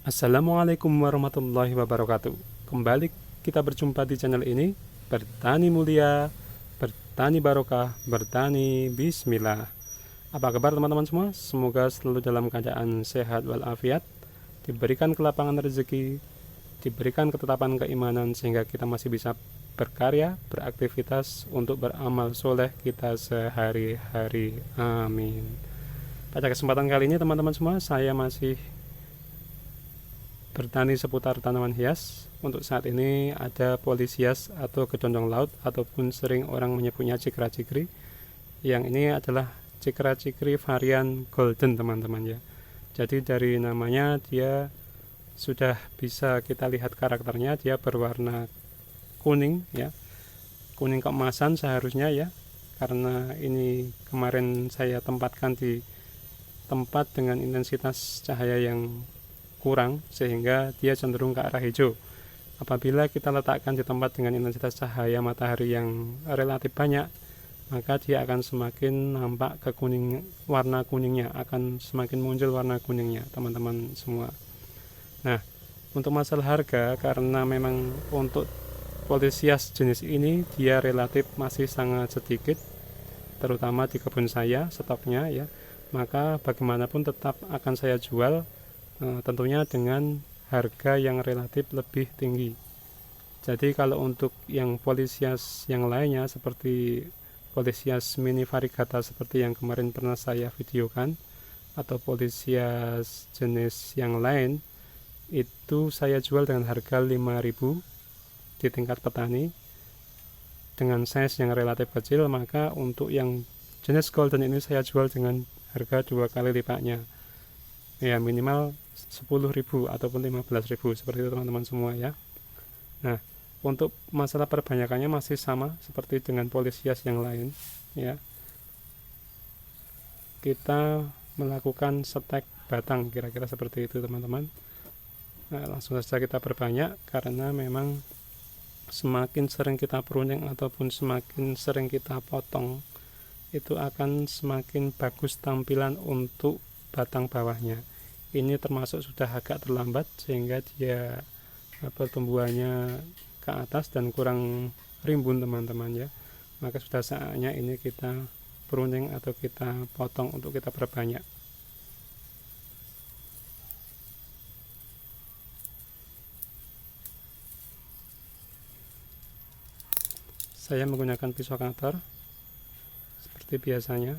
Assalamualaikum warahmatullahi wabarakatuh. Kembali kita berjumpa di channel ini, Bertani Mulia, Bertani Barokah, Bertani Bismillah. Apa kabar teman-teman semua? Semoga selalu dalam keadaan sehat walafiat, diberikan kelapangan rezeki, diberikan ketetapan keimanan sehingga kita masih bisa berkarya, beraktivitas untuk beramal soleh kita sehari-hari. Amin. Pada kesempatan kali ini teman-teman semua, saya masih bertani seputar tanaman hias. Untuk saat ini ada polisias atau kedondong laut ataupun sering orang menyebutnya cikra cikri. Yang ini adalah cikra cikri varian golden teman-teman ya. Jadi dari namanya dia sudah bisa kita lihat karakternya, dia berwarna kuning ya, kuning keemasan seharusnya ya, karena ini kemarin saya tempatkan di tempat dengan intensitas cahaya yang kurang sehingga dia cenderung ke arah hijau. Apabila kita letakkan di tempat dengan intensitas cahaya matahari yang relatif banyak, maka dia akan semakin nampak ke kuning, warna kuningnya akan semakin muncul warna kuningnya teman-teman semua. Nah, untuk masalah harga, karena memang untuk polisias jenis ini dia relatif masih sangat sedikit, terutama di kebun saya stoknya ya, maka bagaimanapun tetap akan saya jual, tentunya dengan harga yang relatif lebih tinggi. Jadi kalau untuk yang polisias yang lainnya seperti polisias mini variegata seperti yang kemarin pernah saya videokan, atau polisias jenis yang lain, itu saya jual dengan harga 5.000 di tingkat petani dengan size yang relatif kecil. Maka untuk yang jenis golden ini saya jual dengan harga 2 kali lipatnya ya, minimal 10.000 ataupun 15.000 seperti itu teman-teman semua ya. Nah, untuk masalah perbanyakannya masih sama seperti dengan polisias yang lain ya. Kita melakukan stek batang kira-kira seperti itu teman-teman. Nah, langsung saja kita perbanyak karena memang semakin sering kita pruning ataupun semakin sering kita potong, itu akan semakin bagus tampilan untuk batang bawahnya. Ini termasuk sudah agak terlambat sehingga dia pertumbuhannya ke atas dan kurang rimbun teman-teman ya. Maka sudah saatnya ini kita pruning atau kita potong untuk kita perbanyak. Saya menggunakan pisau cutter seperti biasanya.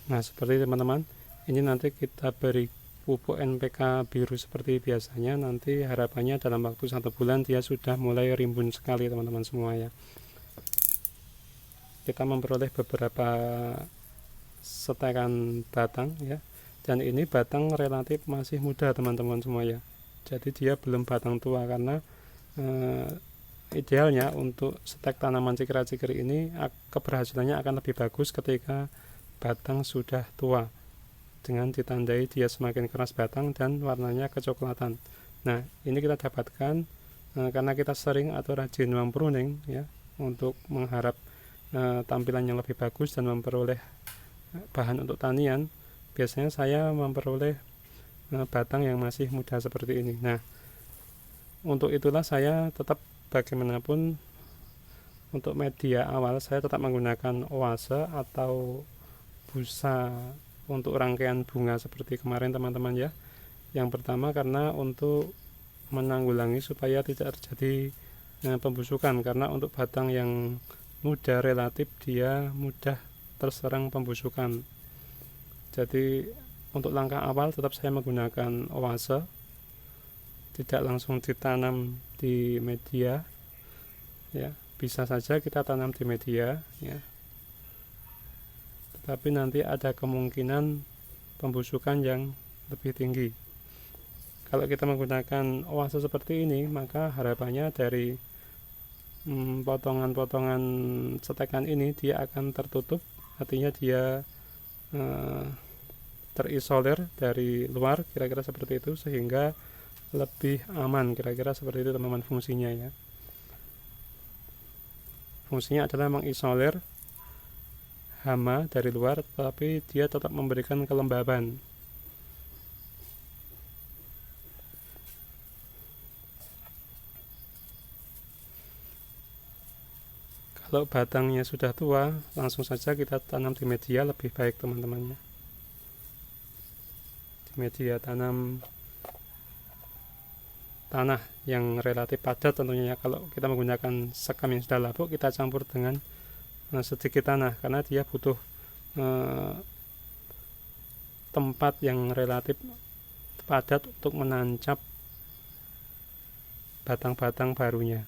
Nah, seperti teman-teman, ini nanti kita beri pupuk NPK biru seperti biasanya. Nanti harapannya dalam waktu 1 bulan dia sudah mulai rimbun sekali teman-teman semua ya. Kita memperoleh beberapa setekan batang ya, dan ini batang relatif masih muda teman-teman semua ya. Jadi dia belum batang tua karena idealnya untuk stek tanaman cikra cikri ini keberhasilannya akan lebih bagus ketika batang sudah tua, dengan ditandai dia semakin keras batang dan warnanya kecoklatan. Nah, ini kita dapatkan karena kita sering atau rajin mempruning ya, untuk mengharap tampilan yang lebih bagus dan memperoleh bahan untuk tanian. Biasanya saya memperoleh batang yang masih muda seperti ini. Nah, untuk itulah saya tetap bagaimanapun untuk media awal saya tetap menggunakan oase atau busa untuk rangkaian bunga seperti kemarin teman-teman ya. Yang pertama karena untuk menanggulangi supaya tidak terjadi pembusukan, karena untuk batang yang muda relatif dia mudah terserang pembusukan. Jadi untuk langkah awal tetap saya menggunakan oase, tidak langsung ditanam di media ya. Bisa saja kita tanam di media ya, tapi nanti ada kemungkinan pembusukan yang lebih tinggi. Kalau kita menggunakan oase seperti ini, maka harapannya dari potongan-potongan cetekan ini dia akan tertutup, artinya dia terisolir dari luar, kira-kira seperti itu, sehingga lebih aman, kira-kira seperti itu teman-teman fungsinya ya. Fungsinya adalah mengisolir hama dari luar, tapi dia tetap memberikan kelembaban. Kalau batangnya sudah tua, langsung saja kita tanam di media lebih baik teman-temannya. Di media tanam tanah yang relatif padat tentunya ya. Kalau kita menggunakan sekam yang sudah lapuk, kita campur dengan sedikit tanah, karena dia butuh tempat yang relatif padat untuk menancap batang-batang barunya.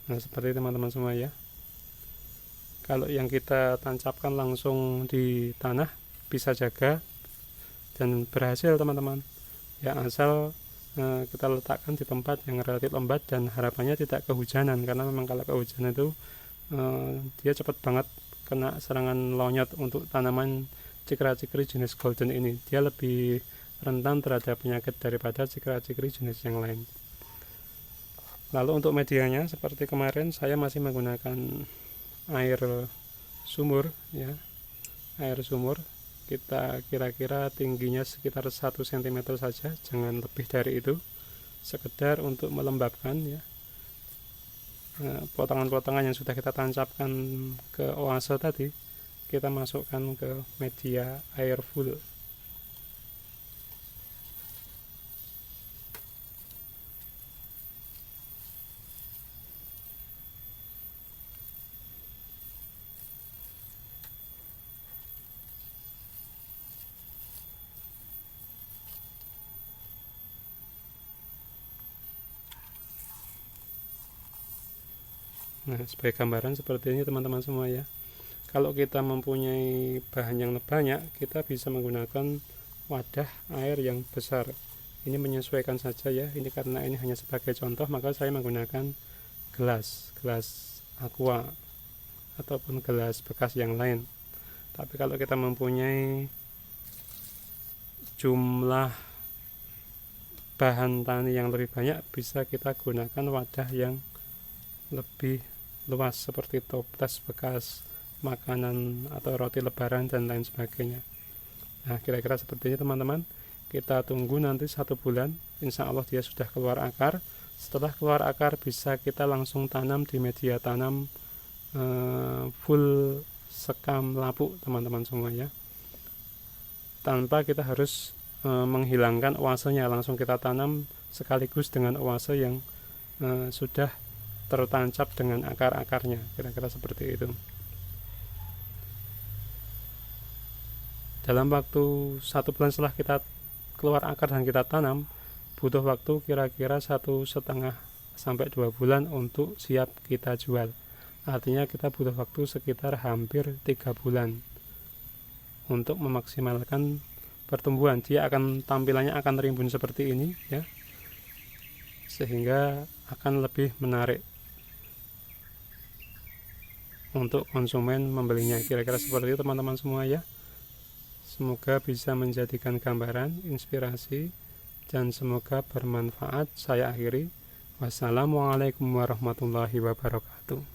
Nah, seperti teman-teman semua ya. Kalau yang kita tancapkan langsung di tanah bisa jaga dan berhasil teman-teman ya, asal kita letakkan di tempat yang relatif lembab dan harapannya tidak kehujanan, karena memang kalau kehujanan itu dia cepat banget kena serangan lonyot. Untuk tanaman cikra-cikri jenis golden ini dia lebih rentan terhadap penyakit daripada cikra-cikri jenis yang lain. Lalu untuk medianya seperti kemarin saya masih menggunakan air sumur ya. Air sumur kita kira-kira tingginya sekitar 1 cm saja, jangan lebih dari itu, sekedar untuk melembabkan ya potongan-potongan yang sudah kita tancapkan ke oase tadi, kita masukkan ke media air full. Nah, sebagai gambaran seperti ini teman-teman semua ya. Kalau kita mempunyai bahan yang banyak, kita bisa menggunakan wadah air yang besar. Ini menyesuaikan saja ya. Ini karena ini hanya sebagai contoh, maka saya menggunakan gelas aqua ataupun gelas bekas yang lain. Tapi kalau kita mempunyai jumlah bahan tani yang lebih banyak, bisa kita gunakan wadah yang lebih luas seperti toples bekas makanan atau roti lebaran dan lain sebagainya. Nah, kira-kira seperti ini teman-teman. Kita tunggu nanti 1 bulan, insya Allah dia sudah keluar akar. Setelah keluar akar bisa kita langsung tanam di media tanam full sekam lapuk teman-teman semuanya, tanpa kita harus menghilangkan oasenya. Langsung kita tanam sekaligus dengan oase yang sudah tertancap dengan akar-akarnya, kira-kira seperti itu. Dalam waktu 1 bulan setelah kita keluar akar dan kita tanam, butuh waktu kira-kira 1,5 sampai 2 bulan untuk siap kita jual. Artinya kita butuh waktu sekitar hampir 3 bulan untuk memaksimalkan pertumbuhan. Dia akan tampilannya akan rimbun seperti ini ya, sehingga akan lebih menarik untuk konsumen membelinya. Kira-kira seperti itu teman-teman semua ya. Semoga bisa menjadikan gambaran, inspirasi, dan semoga bermanfaat. Saya akhiri. Wassalamualaikum warahmatullahi wabarakatuh.